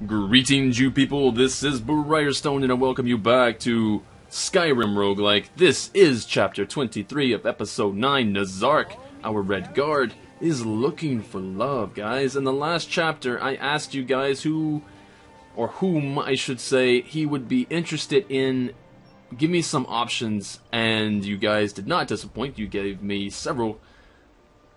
Greetings, you people. This is Briarstone, and I welcome you back to Skyrim Roguelike. This is Chapter 23 of Episode 9, Nezark. Our Redguard is looking for love, guys. In the last chapter, I asked you guys whom I should say, he would be interested in. Give me some options, and you guys did not disappoint. You gave me several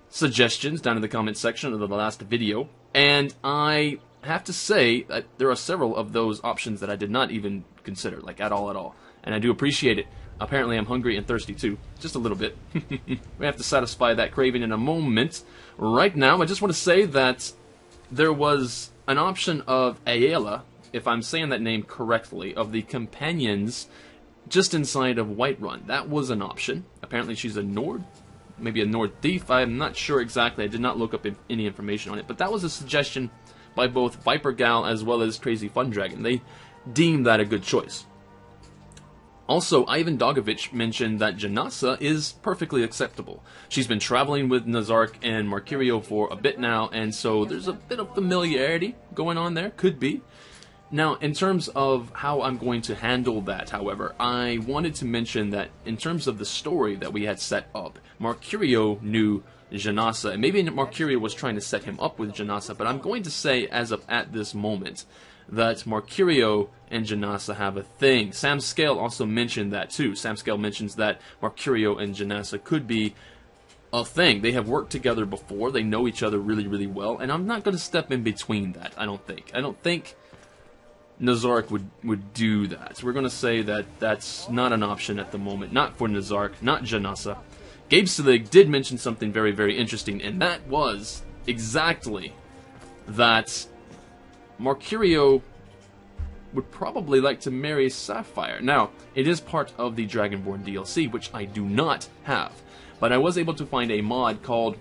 suggestions down in the comment section of the last video, and I have to say that there are several of those options that I did not even consider, like at all, and I do appreciate it. Apparently I'm hungry and thirsty too, just a little bit. We have to satisfy that craving in a moment. Right now, I just want to say that there was an option of Aela, if I'm saying that name correctly, of the companions just inside of Whiterun. That was an option. Apparently she's a Nord, maybe a Nord thief. I'm not sure exactly. I did not look up any information on it, but that was a suggestion by both Viper Gal as well as Crazy Fun Dragon. They deemed that a good choice. Also, Ivan Dogovich mentioned that Janasa is perfectly acceptable. She's been traveling with Nezark and Markirio for a bit now, and so there's a bit of familiarity going on there. Could be. Now, in terms of how I'm going to handle that, however, I wanted to mention that in terms of the story that we had set up, Markirio knew Janasa, and maybe Markirio was trying to set him up with Janasa, but I'm going to say, as of at this moment, that Markirio and Janasa have a thing. Sam Scale also mentioned that too. Sam Scale mentions that Markirio and Janasa could be a thing. They have worked together before, they know each other really, really well, and I'm not going to step in between that, I don't think Nezark would do that. So we're going to say that that's not an option at the moment. Not for Nezark, not Janasa. Gabe Selig did mention something very, very interesting, and that was exactly that Markirio would probably like to marry Sapphire. Now, it is part of the Dragonborn DLC, which I do not have, but I was able to find a mod called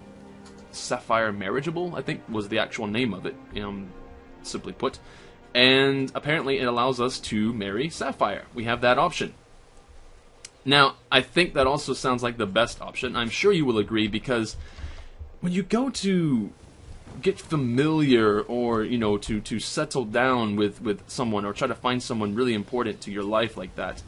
Sapphire Marriageable, I think was the actual name of it, simply put. And apparently it allows us to marry Sapphire. We have that option. Now, I think that also sounds like the best option. I'm sure you will agree, because when you go to get familiar or, to settle down with someone or try to find someone really important to your life like that,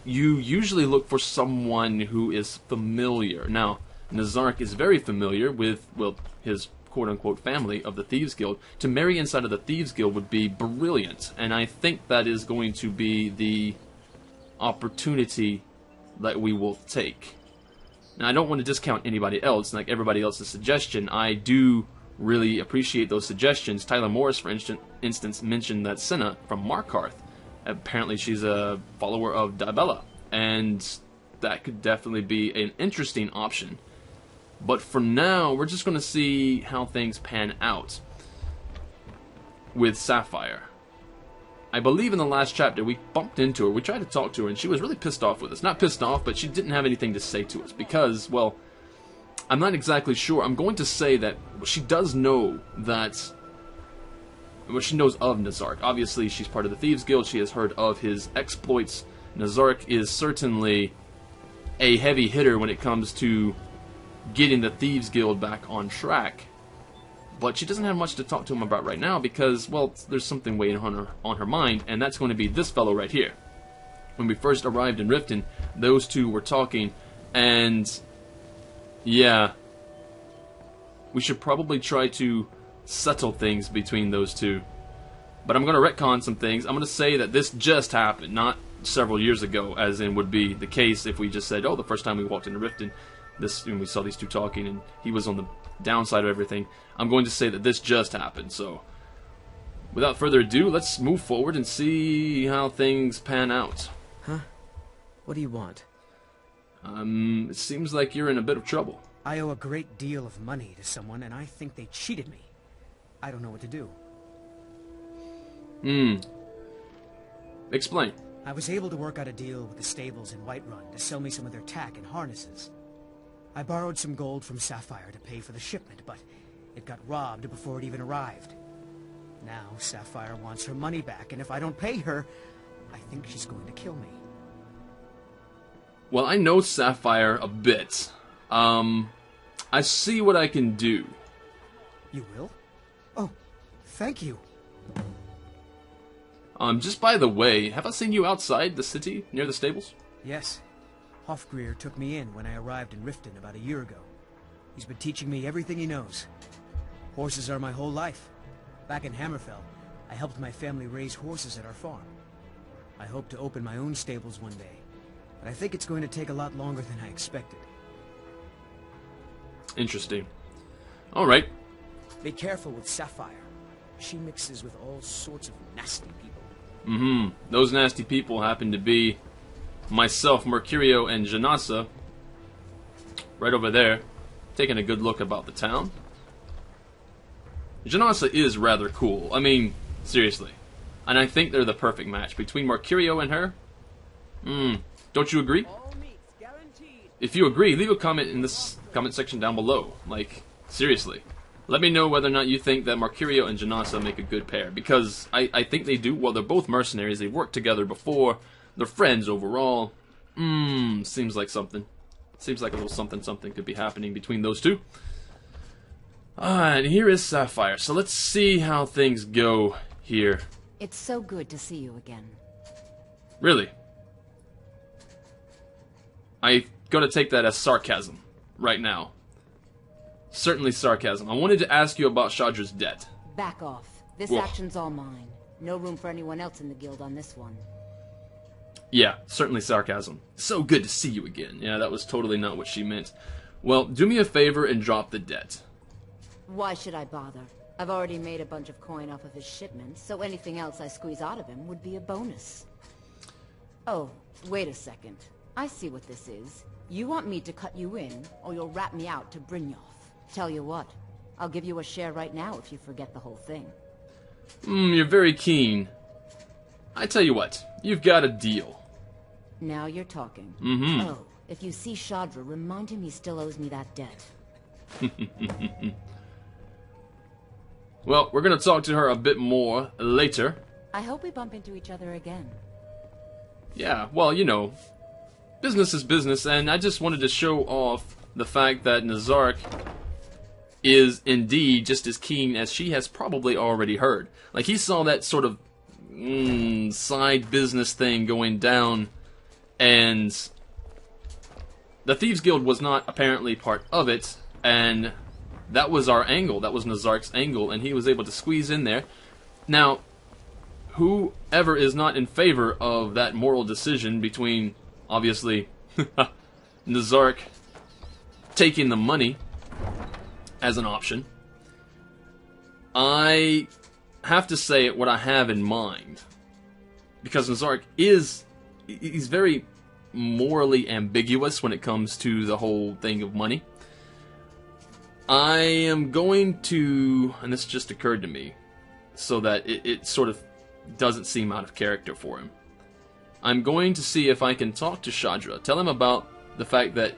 you usually look for someone who is familiar. Now, Nezark is very familiar with, well, his quote-unquote family of the Thieves Guild. To marry inside of the Thieves Guild would be brilliant, and I think that is going to be the opportunity that we will take. Now, I don't want to discount anybody else, like everybody else's suggestion. I do really appreciate those suggestions. Tyler Morris, for instance, mentioned that Senna from Markarth. Apparently she's a follower of Dibella, and that could definitely be an interesting option. But for now, we're just going to see how things pan out with Sapphire. I believe in the last chapter we bumped into her, we tried to talk to her, and she was really pissed off with us. Not pissed off, but she didn't have anything to say to us because, well, I'm not exactly sure. I'm going to say that she does know that, well, she knows of Nezark. Obviously, she's part of the Thieves Guild. She has heard of his exploits. Nezark is certainly a heavy hitter when it comes to getting the Thieves Guild back on track. But she doesn't have much to talk to him about right now because, well, there's something weighing on her mind, and that's going to be this fellow right here. When we first arrived in Riften, those two were talking, and yeah, we should probably try to settle things between those two. But I'm going to retcon some things. I'm going to say that this just happened, not several years ago, as in would be the case if we just said, oh, the first time we walked into Riften, when we saw these two talking, and he was on the downside of everything. I'm going to say that this just happened, so without further ado, let's move forward and see how things pan out. Huh? What do you want? It seems like you're in a bit of trouble. I owe a great deal of money to someone, and I think they cheated me. I don't know what to do. Explain. I was able to work out a deal with the stables in Whiterun to sell me some of their tack and harnesses. I borrowed some gold from Sapphire to pay for the shipment, but it got robbed before it even arrived. Now Sapphire wants her money back, and if I don't pay her, I think she's going to kill me. Well, I know Sapphire a bit. I see what I can do. You will? Oh, thank you. Just by the way, have I seen you outside the city, near the stables? Yes. Hofgreer took me in when I arrived in Riften about a year ago. He's been teaching me everything he knows. Horses are my whole life. Back in Hammerfell, I helped my family raise horses at our farm. I hope to open my own stables one day, but I think it's going to take a lot longer than I expected. Interesting. Alright. Be careful with Sapphire. She mixes with all sorts of nasty people. Those nasty people happen to be myself, Mercurio, and Janasa. Right over there. Taking a good look about the town. Janasa is rather cool. I mean, seriously. And I think they're the perfect match. Between Mercurio and her? Don't you agree? If you agree, leave a comment in this comment section down below. Like, seriously. Let me know whether or not you think that Mercurio and Janasa make a good pair. Because I think they do. Well, they're both mercenaries. They've worked together before. They're friends overall. Seems like something. Seems like a little something could be happening between those two. And here is Sapphire. So let's see how things go here. It's so good to see you again. Really? I gotta take that as sarcasm right now. Certainly sarcasm. I wanted to ask you about Shadra's debt. Back off. This Whoa. action's all mine. No room for anyone else in the guild on this one. Yeah, certainly sarcasm. So good to see you again. Yeah, that was totally not what she meant. Well, do me a favor and drop the debt. Why should I bother? I've already made a bunch of coin off of his shipments, so anything else I squeeze out of him would be a bonus. Oh, wait a second. I see what this is. You want me to cut you in, or you'll rat me out to Brynjolf. Tell you what, I'll give you a share right now if you forget the whole thing. You're very keen. I tell you what, you've got a deal. Now you're talking. Oh, if you see Shadra, remind him he still owes me that debt. Well, we're gonna talk to her a bit more later. I hope we bump into each other again. Yeah, well, you know, business is business, and I just wanted to show off the fact that Nezark is indeed just as keen as she has probably already heard. Like, he saw that sort of side business thing going down, and the Thieves Guild was not apparently part of it, and that was our angle. That was Nezark's angle, and he was able to squeeze in there. Now, whoever is not in favor of that moral decision between, obviously, Nezark taking the money as an option, I have to say what I have in mind. Because Nezark he's very morally ambiguous when it comes to the whole thing of money. I am going to, and this just occurred to me, so that it sort of doesn't seem out of character for him. I'm going to see if I can talk to Shadra, tell him about the fact that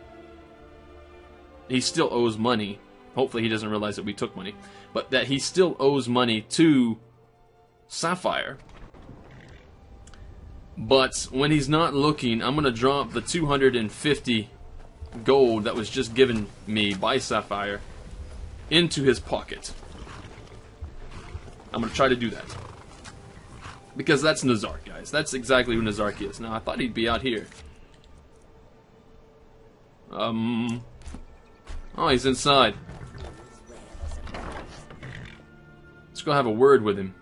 he still owes money. Hopefully he doesn't realize that we took money, but that he still owes money to Sapphire. But when he's not looking, I'm going to drop the 250 gold that was just given me by Sapphire into his pocket. I'm going to try to do that. Because that's Nezark, guys. That's exactly who Nezark is. Now, I thought he'd be out here. Oh, he's inside. Let's go have a word with him.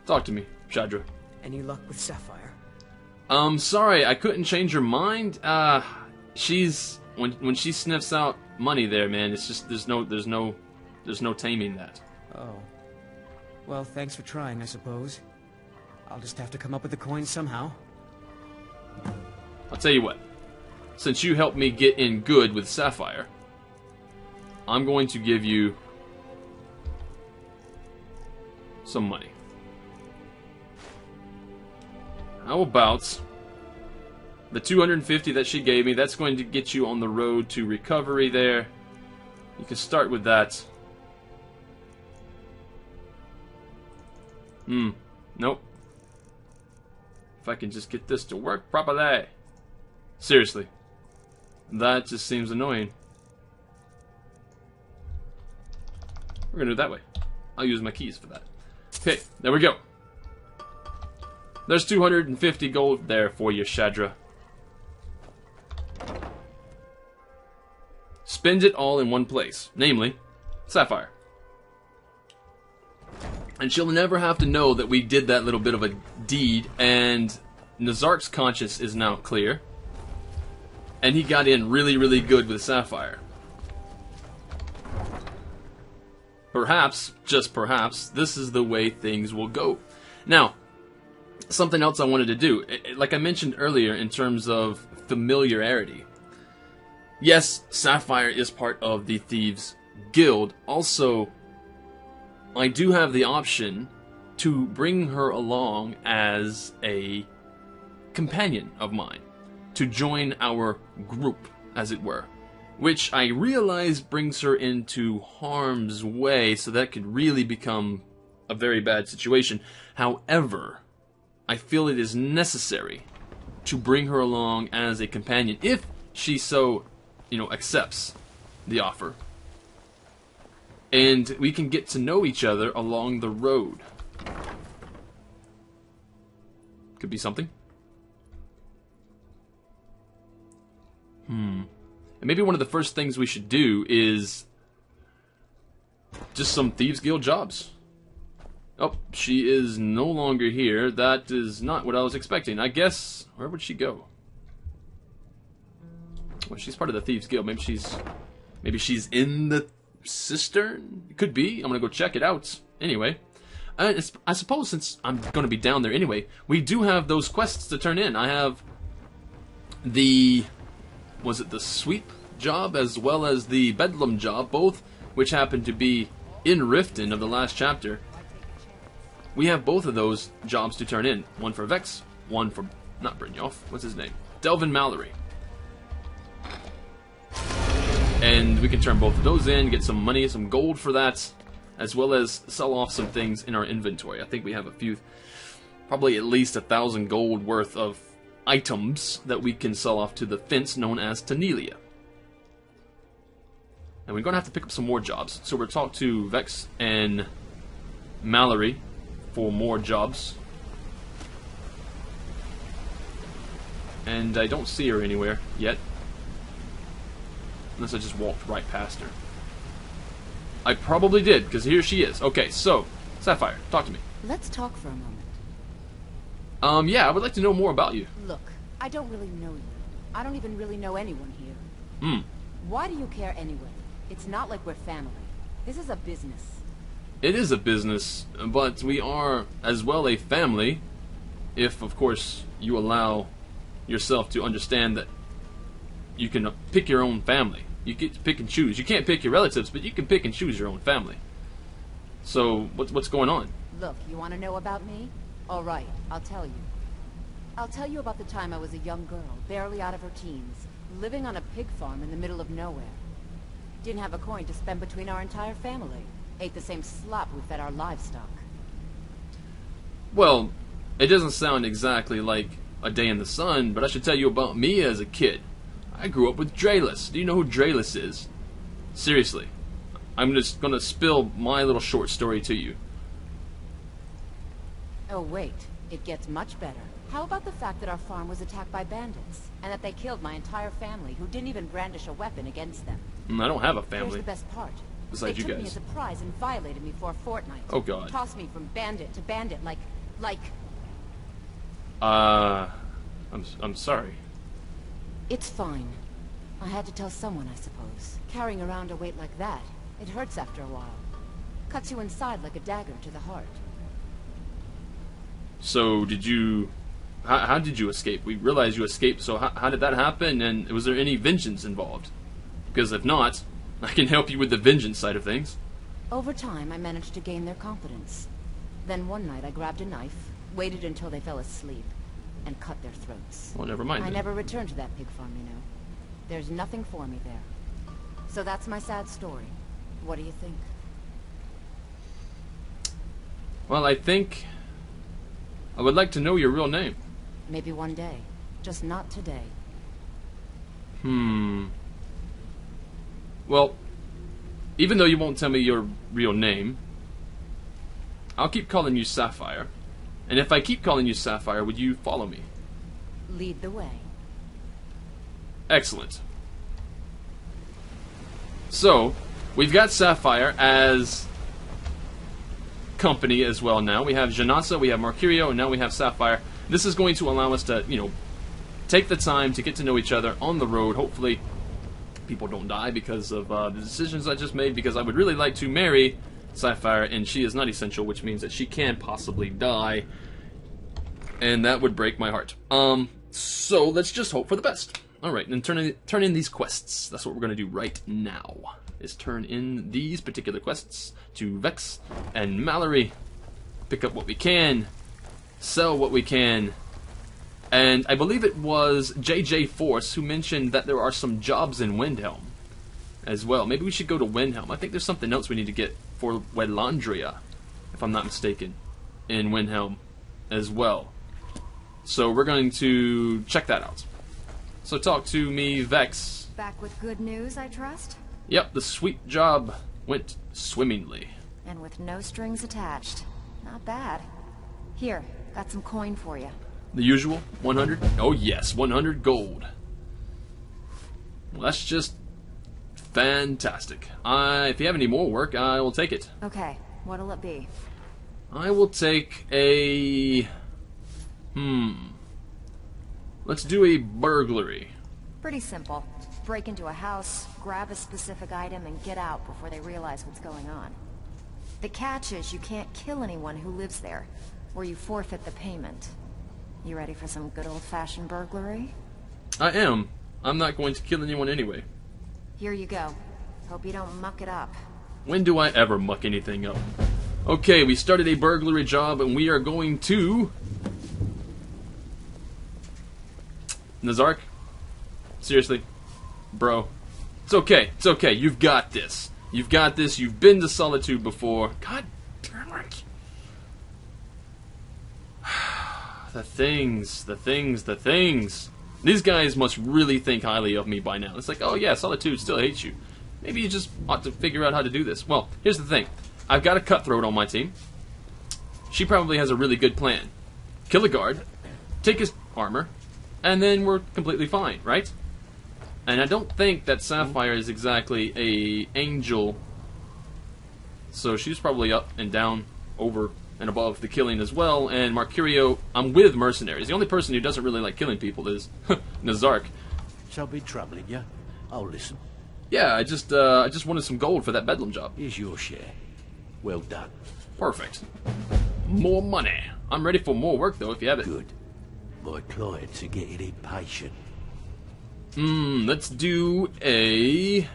Talk to me, Shadra. Any luck with Sapphire? Sorry, I couldn't change her mind. She's when she sniffs out money there, man, it's just there's no taming that. Oh. Well, thanks for trying, I suppose. I'll just have to come up with the coins somehow. I'll tell you what. Since you helped me get in good with Sapphire, I'm going to give you some money. How about the 250 that she gave me? That's going to get you on the road to recovery there. You can start with that. Nope. If I can just get this to work properly. Seriously. That just seems annoying. We're gonna do it that way. I'll use my keys for that. Okay, there we go. There's 250 gold there for you, Shadra. Spend it all in one place, namely, Sapphire. And she'll never have to know that we did that little bit of a deed, and Nezark's conscience is now clear. And he got in really, really good with Sapphire. Perhaps, just perhaps, this is the way things will go. Now, something else I wanted to do, like I mentioned earlier in terms of familiarity. Yes, Sapphire is part of the Thieves Guild. Also, I do have the option to bring her along as a companion of mine, to join our group, as it were, which I realize brings her into harm's way, so that could really become a very bad situation. However, I feel it is necessary to bring her along as a companion, if she so, accepts the offer. And we can get to know each other along the road. Could be something. And maybe one of the first things we should do is just some Thieves Guild jobs. Oh, she is no longer here. That is not what I was expecting. I guess, where would she go? Well, she's part of the Thieves Guild. Maybe she's in the cistern? It could be. I'm gonna go check it out. Anyway, I suppose since I'm gonna be down there anyway, we do have those quests to turn in. I have the... was it the sweep job as well as the bedlam job, both which happen to be in Riften of the last chapter. We have both of those jobs to turn in. One for Vex, one for, not Brynjolf, what's his name? Delvin Mallory. And we can turn both of those in, get some money, some gold for that, as well as sell off some things in our inventory. I think we have a few, probably at least 1,000 gold worth of items that we can sell off to the fence known as Tanelia. And we're going to have to pick up some more jobs. So we'll talk to Vex and Mallory for more jobs. And I don't see her anywhere yet. Unless I just walked right past her. I probably did, because here she is. Okay, so, Sapphire, talk to me. Let's talk for a moment. Yeah, I would like to know more about you. Look, I don't really know you. I don't even really know anyone here. Hmm. Why do you care anyway? It's not like we're family. This is a business. It is a business, but we are as well a family, if, of course, you allow yourself to understand that you can pick your own family. You get to pick and choose. You can't pick your relatives, but you can pick and choose your own family. So, what's going on? Look, you want to know about me? All right, I'll tell you. I'll tell you about the time I was a young girl, barely out of her teens, living on a pig farm in the middle of nowhere. Didn't have a coin to spend between our entire family. Ate the same slop we fed our livestock. Well, it doesn't sound exactly like a day in the sun, but I should tell you about me as a kid. I grew up with Draelus. Do you know who Draelus is? Seriously. I'm just gonna spill my little short story to you. Oh wait, it gets much better. How about the fact that our farm was attacked by bandits, and that they killed my entire family, who didn't even brandish a weapon against them? I don't have a Here's family. the best part. Besides they you took me guys. as a prize and violated me for a fortnight. Oh god. Tossed me from bandit to bandit like... I'm sorry. It's fine. I had to tell someone, I suppose. Carrying around a weight like that, it hurts after a while. Cuts you inside like a dagger to the heart. So, did you... How did you escape? We realized you escaped, so how did that happen? And was there any vengeance involved? Because if not, I can help you with the vengeance side of things. Over time, I managed to gain their confidence. Then one night, I grabbed a knife, waited until they fell asleep, and cut their throats. Well, never mind I then. never returned to that pig farm, you know. There's nothing for me there. So that's my sad story. What do you think? Well, I think... I would like to know your real name. Maybe one day. Just not today. Well, even though you won't tell me your real name, I'll keep calling you Sapphire. And if I keep calling you Sapphire, would you follow me? Lead the way. Excellent. So, we've got Sapphire as company as well now. We have Janasa, we have Mercurio, and now we have Sapphire. This is going to allow us to, you know, take the time to get to know each other on the road. Hopefully, people don't die because of the decisions I just made, because I would really like to marry Sapphire, and she is not essential, which means that she can possibly die, and that would break my heart. So let's just hope for the best. Alright, and turn in these quests. That's what we're going to do right now, is turn in these particular quests to Vex and Mallory. Pick up what we can, sell what we can, and I believe it was JJ Force who mentioned that there are some jobs in Windhelm as well. Maybe we should go to Windhelm. I think there's something else we need to get for Wedlandria, if I'm not mistaken, in Windhelm as well. So we're going to check that out. So talk to me, Vex. Back with good news, I trust? Yep, the sweet job went swimmingly. And with no strings attached. Not bad. Here, got some coin for you. The usual? 100? Oh yes, 100 gold. Well, that's just fantastic. If you have any more work, I will take it. Okay, what'll it be? I will take a... Let's do a burglary. Pretty simple. Break into a house, grab a specific item, and get out before they realize what's going on. The catch is you can't kill anyone who lives there, or you forfeit the payment. You ready for some good old-fashioned burglary? I am. I'm not going to kill anyone anyway. Here you go. Hope you don't muck it up. When do I ever muck anything up? Okay, we started a burglary job, and we are going to... Nezark? Seriously? Bro. It's okay. It's okay. You've got this. You've got this. You've been to Solitude before. God damn it. The things. These guys must really think highly of me by now. It's like, oh yeah, Solitude still hates you. Maybe you just ought to figure out how to do this. Well, here's the thing. I've got a cutthroat on my team. She probably has a really good plan. Kill a guard, take his armor, and then we're completely fine, right? And I don't think that Sapphire is exactly a angel, so she's probably up and down, over and above the killing as well. And Mercurio, I'm with mercenaries. The only person who doesn't really like killing people is Nezark. Shall be troubling you. I'll listen. Yeah, I just wanted some gold for that Bedlam job. Here's your share. Well done. Perfect. More money. I'm ready for more work though, if you have it. Good. My clients are getting impatient. Let's do a...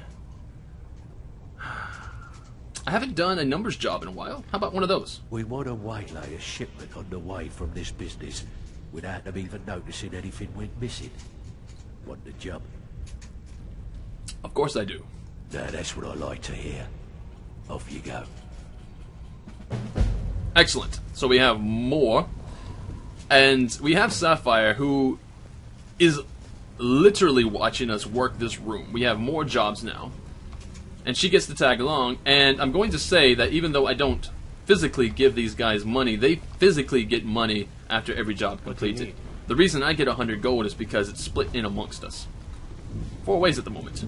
I haven't done a numbers job in a while. How about one of those? We want to waylay a shipment on the way from this business without them even noticing anything went missing. Want the job? Of course I do. Now that's what I like to hear. Off you go. Excellent. So we have more. And we have Sapphire, who is literally watching us work this room. We have more jobs now. And she gets to tag along. And I'm going to say that even though I don't physically give these guys money, they physically get money after every job completed. The reason I get 100 gold is because it's split in amongst us. 4 ways at the moment.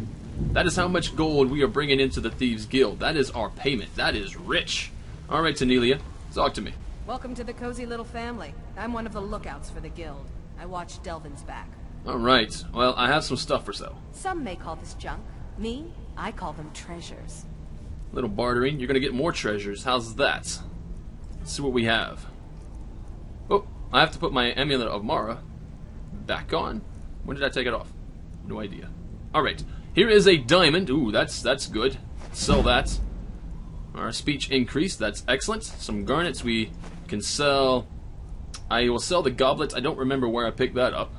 That is how much gold we are bringing into the Thieves Guild. That is our payment. That is rich. Alright, Tanelia, talk to me. Welcome to the cozy little family. I'm one of the lookouts for the guild. I watch Delvin's back. Alright, well, I have some stuff for sale. Some may call this junk. Me, I call them treasures. Little bartering, you're gonna get more treasures. How's that? Let's see what we have. Oh, I have to put my Amulet of Mara back on. When did I take it off? No idea. Alright, here is a diamond. Ooh, that's good. Sell that. Our speech increased, that's excellent. Some garnets we can sell. I will sell the goblet. I don't remember where I picked that up.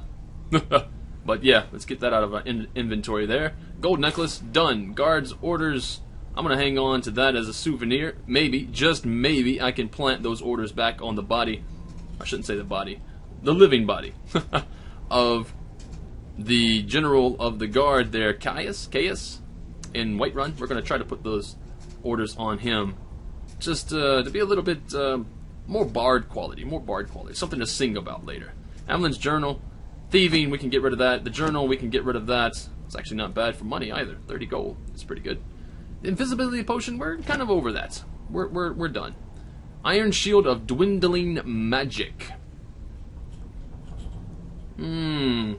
But yeah, let's get that out of our inventory there. Gold necklace, done. Guards orders. I'm going to hang on to that as a souvenir. Maybe, just maybe, I can plant those orders back on the body. I shouldn't say the body. The living body. Of the general of the guard there, Caius, in Whiterun. We're going to try to put those orders on him just to be a little bit more bard quality, something to sing about later. Evelyn's journal, thieving, we can get rid of that. The journal, we can get rid of that. It's actually not bad for money either. 30 gold, it's pretty good. The invisibility potion, we're kind of over that. We're done. Iron shield of dwindling magic. I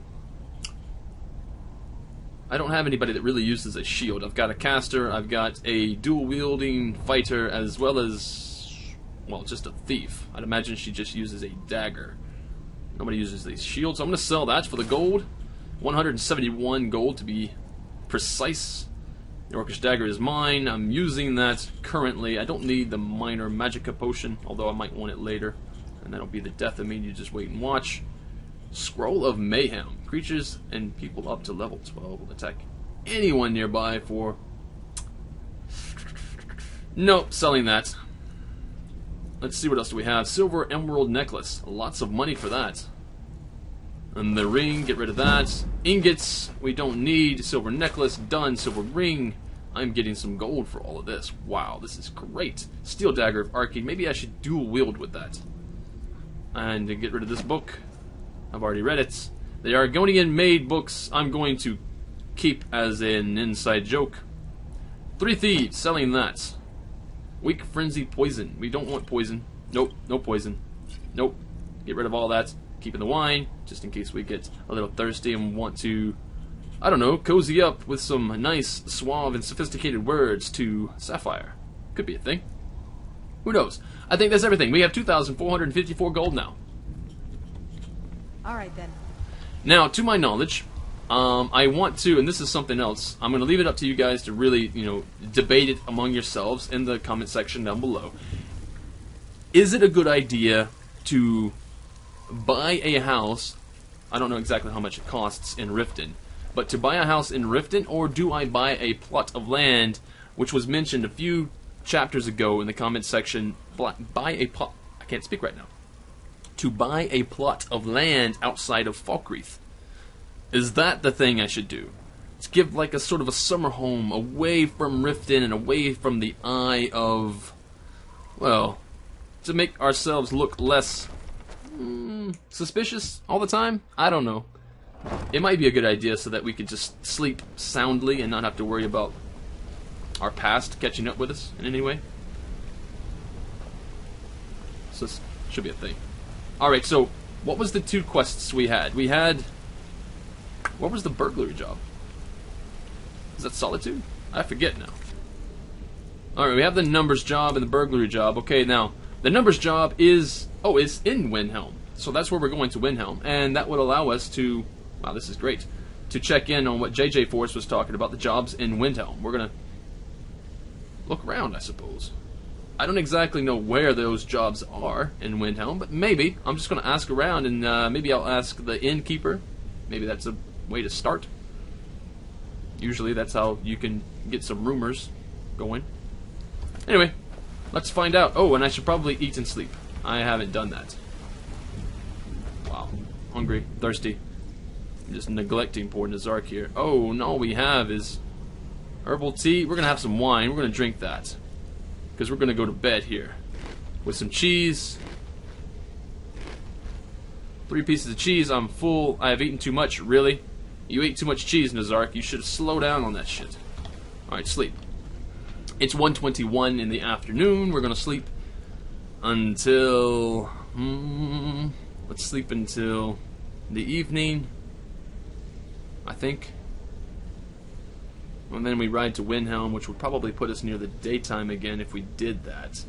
don't have anybody that really uses a shield. I've got a caster, I've got a dual-wielding fighter, as well as, well, just a thief. I'd imagine she just uses a dagger. Nobody uses these shields. I'm going to sell that for the gold. 171 gold to be precise. The Orcish dagger is mine. I'm using that currently. I don't need the minor magicka potion, although I might want it later. And that'll be the death of me. You just wait and watch. Scroll of Mayhem. Creatures and people up to level 12 will attack anyone nearby for... Nope, selling that. Let's see what else do we have. Silver Emerald Necklace. Lots of money for that. And the ring, get rid of that. Ingots, we don't need. Silver necklace, done. Silver ring. I'm getting some gold for all of this. Wow, this is great. Steel dagger of Arcade. Maybe I should dual wield with that. And to get rid of this book. I've already read it. The Argonian Maid books I'm going to keep as an inside joke. 3 Thieves, selling that. Weak Frenzy Poison. We don't want poison. Nope, no poison. Nope. Get rid of all that. Keeping the wine, just in case we get a little thirsty and want to, I don't know, cozy up with some nice, suave, and sophisticated words to Sapphire. Could be a thing. Who knows? I think that's everything. We have 2,454 gold now. Alright then. Now, to my knowledge, I want to, and this is something else, I'm going to leave it up to you guys to really, debate it among yourselves in the comment section down below. Is it a good idea to buy a house? I don't know exactly how much it costs in Riften, but to buy a house in Riften, or do I buy a plot of land, which was mentioned a few chapters ago in the comment section, buy a plot, I can't speak right now, to buy a plot of land outside of Falkreath. Is that the thing I should do? To give like a sort of a summer home away from Riften and away from the eye of, well, to make ourselves look less suspicious all the time? I don't know. It might be a good idea so that we could just sleep soundly and not have to worry about our past catching up with us in any way. So this should be a thing. Alright, so what was the 2 quests we had? We had... What was the burglary job? Is that Solitude? I forget now. Alright, we have the numbers job and the burglary job. Okay, now, the numbers job is... Oh, it's in Windhelm. So that's where we're going to Windhelm. And that would allow us to... Wow, this is great. To check in on what JJ Force was talking about, the jobs in Windhelm. We're going to look around, I suppose. I don't exactly know where those jobs are in Windhelm, but maybe. I'm just going to ask around, and maybe I'll ask the innkeeper. Maybe that's a way to start. Usually that's how you can get some rumors going. Anyway, let's find out. Oh, and I should probably eat and sleep. I haven't done that. Wow. Hungry, thirsty. I'm just neglecting poor Nezark here. Oh, and all we have is herbal tea. We're going to have some wine. We're going to drink that. Because we're going to go to bed here. With some cheese. 3 pieces of cheese. I'm full. I have eaten too much. Really? You ate too much cheese, Nezark. You should slow down on that shit. Alright, sleep. It's 1:21 in the afternoon. We're going to sleep until... let's sleep until the evening, I think. And then we ride to Windhelm, which would probably put us near the daytime again if we did that.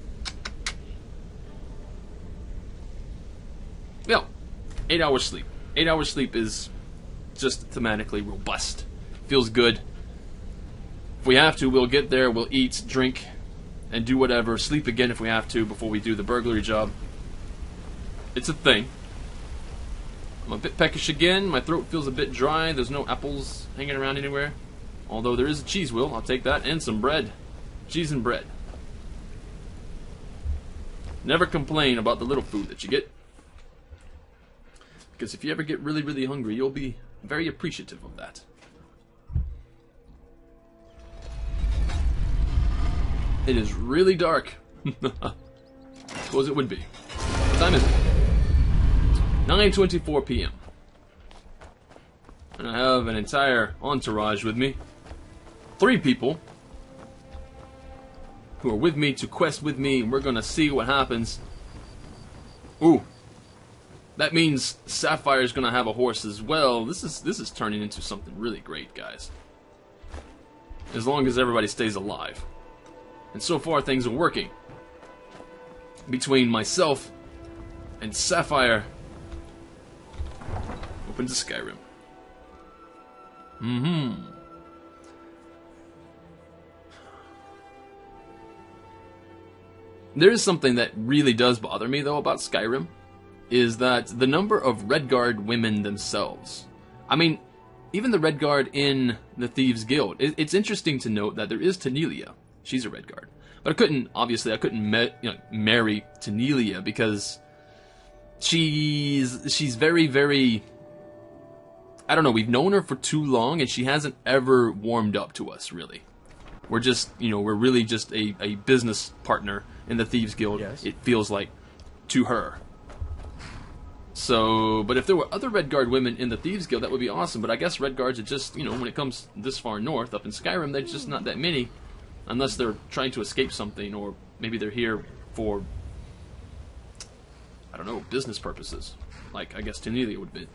Yeah, 8 hours sleep. 8 hours sleep is just thematically robust. Feels good. If we have to, we'll get there, we'll eat, drink, and do whatever. Sleep again if we have to before we do the burglary job. It's a thing. I'm a bit peckish again. My throat feels a bit dry. There's no apples hanging around anywhere. Although there is a cheese wheel, I'll take that, and some bread. Cheese and bread. Never complain about the little food that you get. Because if you ever get really, really hungry, you'll be very appreciative of that. It is really dark. Suppose it would be. What time is it? 9:24 p.m. And I have an entire entourage with me. 3 people who are with me to quest with me, and we're gonna see what happens. Ooh. That means Sapphire's gonna have a horse as well. This is turning into something really great, guys. As long as everybody stays alive. And so far things are working. Between myself and Sapphire. Open to Skyrim. There is something that really does bother me, though, about Skyrim, is that the number of Redguard women themselves. I mean, even the Redguard in the Thieves Guild. It's interesting to note that there is Tanelia. She's a Redguard. But I couldn't marry Tanelia because she's very, very... I don't know, we've known her for too long, and she hasn't ever warmed up to us, really. We're just, we're really just a business partner in the Thieves Guild, yes. It feels like, to her. So, but if there were other Redguard women in the Thieves Guild, that would be awesome. But I guess Redguards are just, when it comes this far north, up in Skyrim, there's just not that many. Unless they're trying to escape something, or maybe they're here for, I don't know, business purposes. Like, I guess Tanelia would be.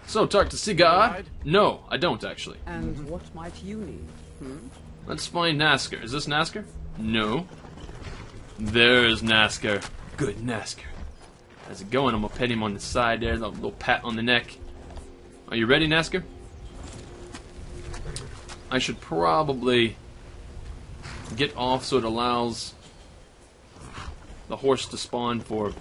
So, talk to Sigurd? No, I don't, actually. And what might you need? Let's find Nasker. Is this Nasker? No. There's Nasker. Good Nasker. How's it going? I'm gonna pet him on the side there, a little pat on the neck. Are you ready, Nasker? I should probably get off so it allows the horse to spawn for...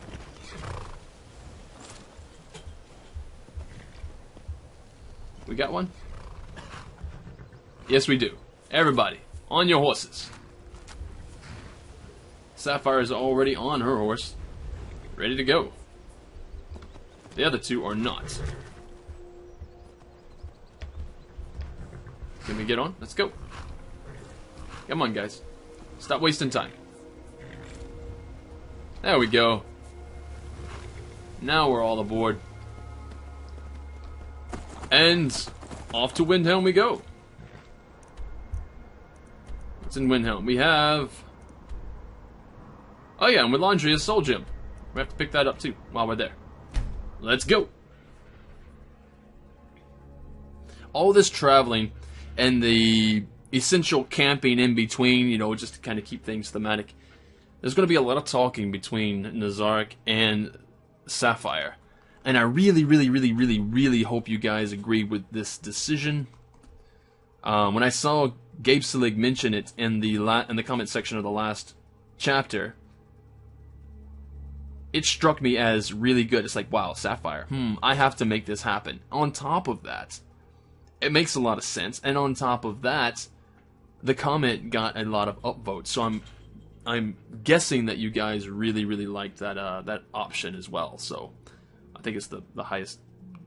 We got one? Yes, we do. Everybody, on your horses. Sapphire is already on her horse, ready to go. The other 2 are not. Can we get on? Let's go. Come on, guys. Stop wasting time. There we go. Now we're all aboard. And off to Windhelm we go. What's in Windhelm? We have... Oh yeah, and with Landria's Soul Gem. We have to pick that up too while we're there. Let's go. All this traveling and the essential camping in between, just to kind of keep things thematic. There's going to be a lot of talking between Nezark and Sapphire. And I really, really, really, really, really hope you guys agree with this decision. When I saw Gabe Selig mention it in the comment section of the last chapter, it struck me as really good. It's like, wow, Sapphire, I have to make this happen. On top of that, it makes a lot of sense. And on top of that, the comment got a lot of upvotes. So I'm guessing that you guys really, really liked that option as well. So I think it's the highest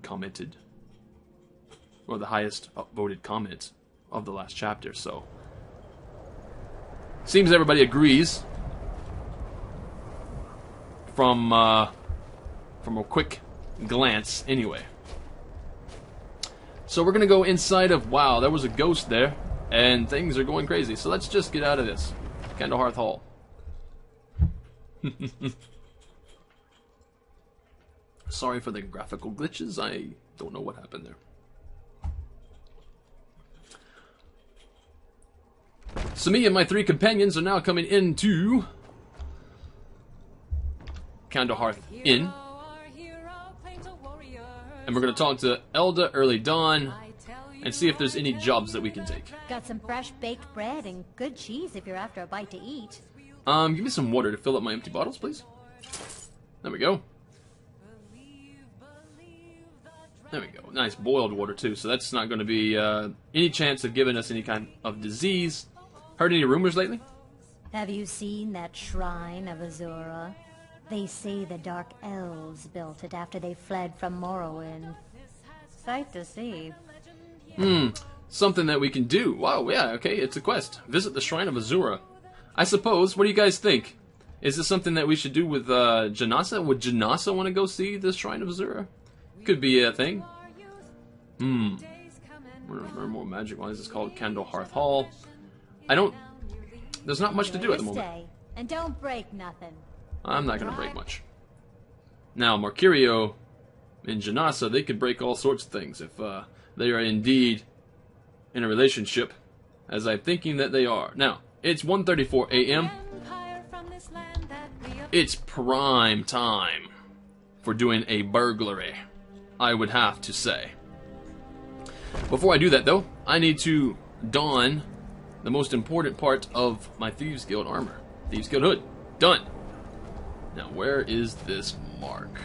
commented, or the highest upvoted comment of the last chapter. So seems everybody agrees. From a quick glance, anyway. So we're gonna go inside of... Wow, there was a ghost there, and things are going crazy. So let's just get out of this. Candlehearth Hall. Sorry for the graphical glitches. I don't know what happened there. So me and my 3 companions are now coming into Candlehearth Inn, and we're going to talk to Elda Early Dawn and see if there's any jobs that we can take. Got some fresh baked bread and good cheese if you're after a bite to eat. Give me some water to fill up my empty bottles, please. There we go. There we go. Nice boiled water too, so that's not going to be any chance of giving us any kind of disease. Heard any rumors lately? Have you seen that shrine of Azura? They say the Dark Elves built it after they fled from Morrowind. Sight to see. Something that we can do. Wow, yeah, okay, it's a quest. Visit the Shrine of Azura. I suppose, what do you guys think? Is this something that we should do with Janasa? Would Janasa want to go see the Shrine of Azura? Could be a thing. Learn more magic. Why is this called Candle Hearth Hall? I don't... There's not much to do at the moment. Stay, and don't break nothing. I'm not going to break much. Now, Mercurio and Janasa, they could break all sorts of things if they are indeed in a relationship, as I'm thinking that they are. Now, it's 1:34 a.m. It's prime time for doing a burglary, I would have to say. Before I do that, though, I need to don the most important part of my Thieves Guild armor. Thieves Guild hood. Done. Now, where is this mark?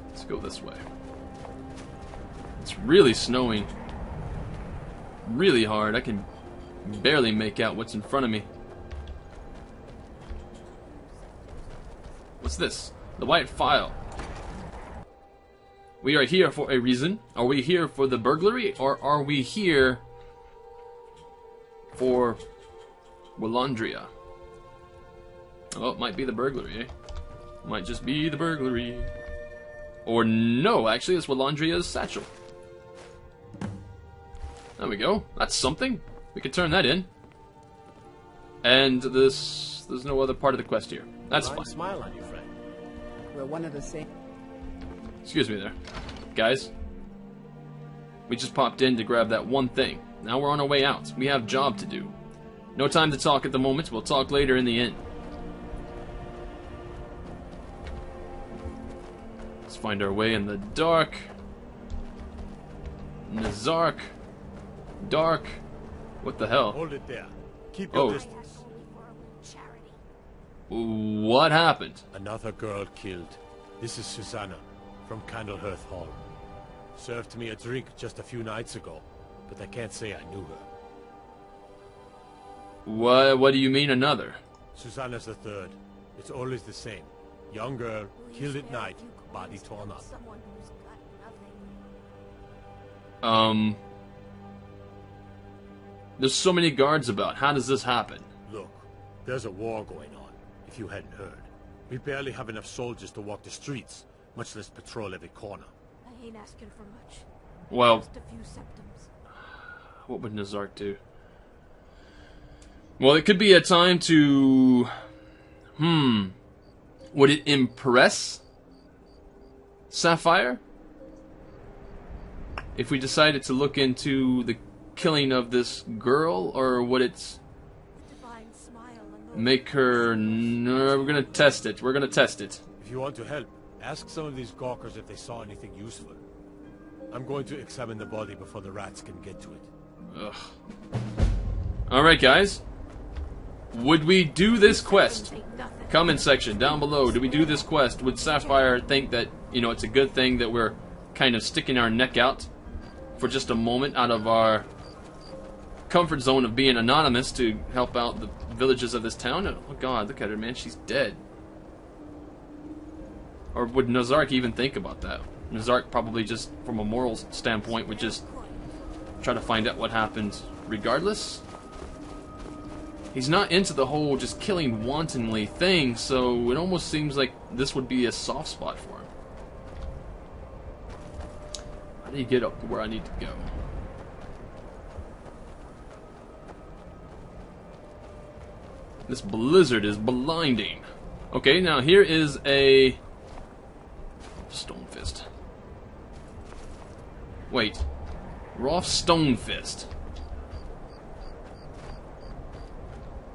Let's go this way. It's really snowing. Really hard. I can barely make out what's in front of me. What's this? The white file. We are here for a reason. Are we here for the burglary, or are we here for Willandria? Oh, it might be the burglary, eh? Might just be the burglary. Or no, actually, it's Willandria's satchel. There we go. That's something. We could turn that in. And there's no other part of the quest here. That's fine. Smile on you, friend. We're one of the same. Excuse me there. Guys. We just popped in to grab that one thing. Now we're on our way out. We have job to do. No time to talk at the moment. We'll talk later in the inn. Let's find our way in the dark. Nezark. Dark. What the hell? Hold it there. Keep your distance. What happened? Another girl killed. This is Susanna from Candlehearth Hall. Served me a drink just a few nights ago, but I can't say I knew her. What do you mean another? Susanna's the third. It's always the same. Young girl, killed at night, body torn up. There's so many guards about. How does this happen? Look, there's a war going on, if you hadn't heard. We barely have enough soldiers to walk the streets, much less patrol every corner. I ain't asking for much. Well, Just a few symptoms. What would Nezark do? Well, it could be a time to... Would it impress Sapphire? If we decided to look into the killing of this girl, or would it make her... No, we're gonna test it. We're gonna test it. If you want to help, ask some of these gawkers if they saw anything useful. I'm going to examine the body before the rats can get to it. Ugh. Alright, guys. Would we do this quest? Comment section down below. Do we do this quest? Would Sapphire think that, you know, it's a good thing that we're kind of sticking our neck out for just a moment out of our comfort zone of being anonymous to help out the villages of this town? Oh god, look at her, man. She's dead. Or would Nezark even think about that? Nezark probably just, from a moral standpoint, would just try to find out what happened regardless. He's not into the whole just killing wantonly thing, so it almost seems like this would be a soft spot for him. How do you get up to where I need to go? This blizzard is blinding. Okay, now here is a... Stone Fist. Wait. Rolf Stone Fist.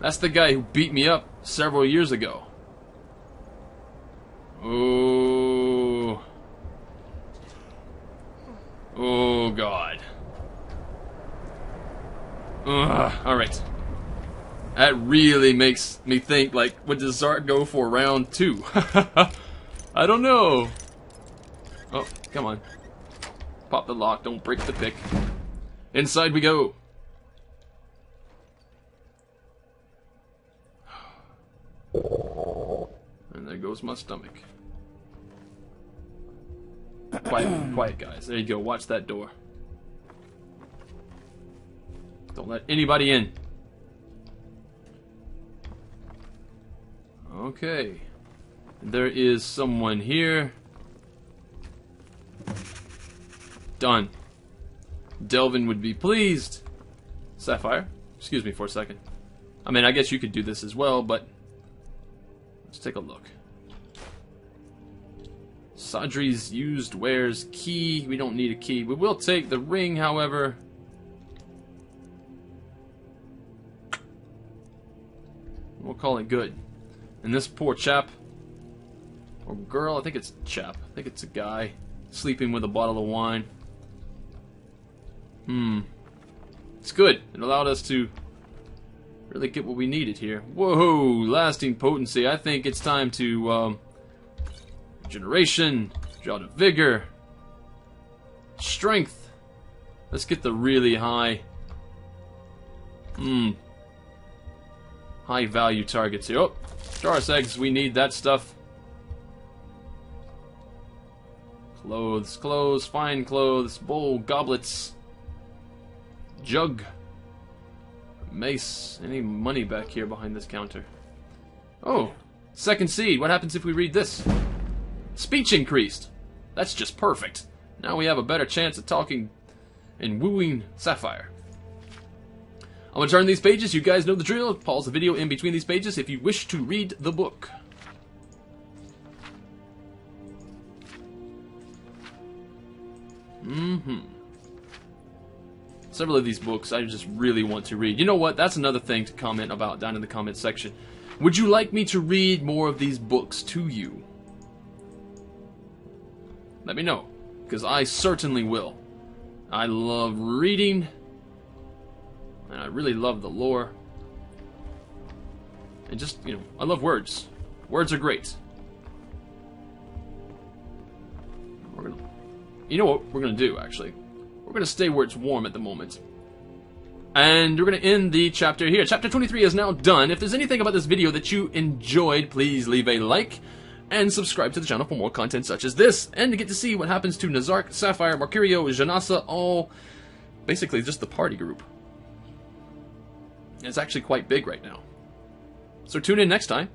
That's the guy who beat me up several years ago. Oh. Oh, God. Alright. That really makes me think, like, would Nezark go for round 2? I don't know. Oh, come on. Pop the lock, don't break the pick. Inside we go. And there goes my stomach. Quiet, quiet, guys. There you go. Watch that door. Don't let anybody in. Okay. There is someone here. Done. Delvin would be pleased. Sapphire, excuse me for a second. I mean, I guess you could do this as well, but let's take a look. Sadri's used wares key. We don't need a key. We will take the ring, however. We'll call it good. And this poor chap, or girl, I think it's a chap. I think it's a guy sleeping with a bottle of wine. It's good. It allowed us to really get what we needed here. Whoa, lasting potency. I think it's time to, regeneration, draw to vigor, strength. Let's get the really high, high value targets here. Oh, Doris eggs, we need that stuff. Clothes, fine clothes, bowl, goblets, jug, mace. Any money back here behind this counter? Oh, second seed. What happens if we read this? Speech increased. That's just perfect. Now we have a better chance at talking and wooing Sapphire. I'm going to turn these pages. You guys know the drill. Pause the video in between these pages if you wish to read the book. Several of these books I just really want to read. You know what? That's another thing to comment about down in the comment section. Would you like me to read more of these books to you? Let me know, because I certainly will. I love reading, and I really love the lore. And just, you know, I love words. Words are great. You know what we're going to do, actually? We're going to stay where it's warm at the moment. And we're going to end the chapter here. Chapter 23 is now done. If there's anything about this video that you enjoyed, please leave a like and subscribe to the channel for more content such as this. And to get to see what happens to Nezark, Sapphire, Mercurio, Janasa, all basically just the party group. And it's actually quite big right now. So tune in next time,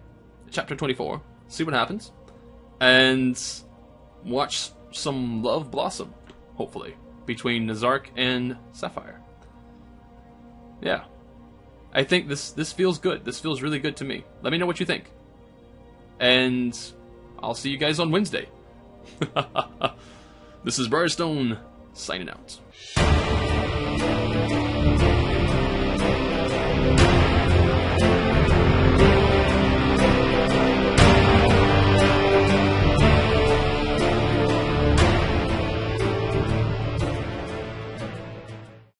chapter 24, see what happens, and watch some love blossom, hopefully, between Nezark and Sapphire. Yeah. I think this feels good. This feels really good to me. Let me know what you think. And I'll see you guys on Wednesday. This is Briarstone, signing out.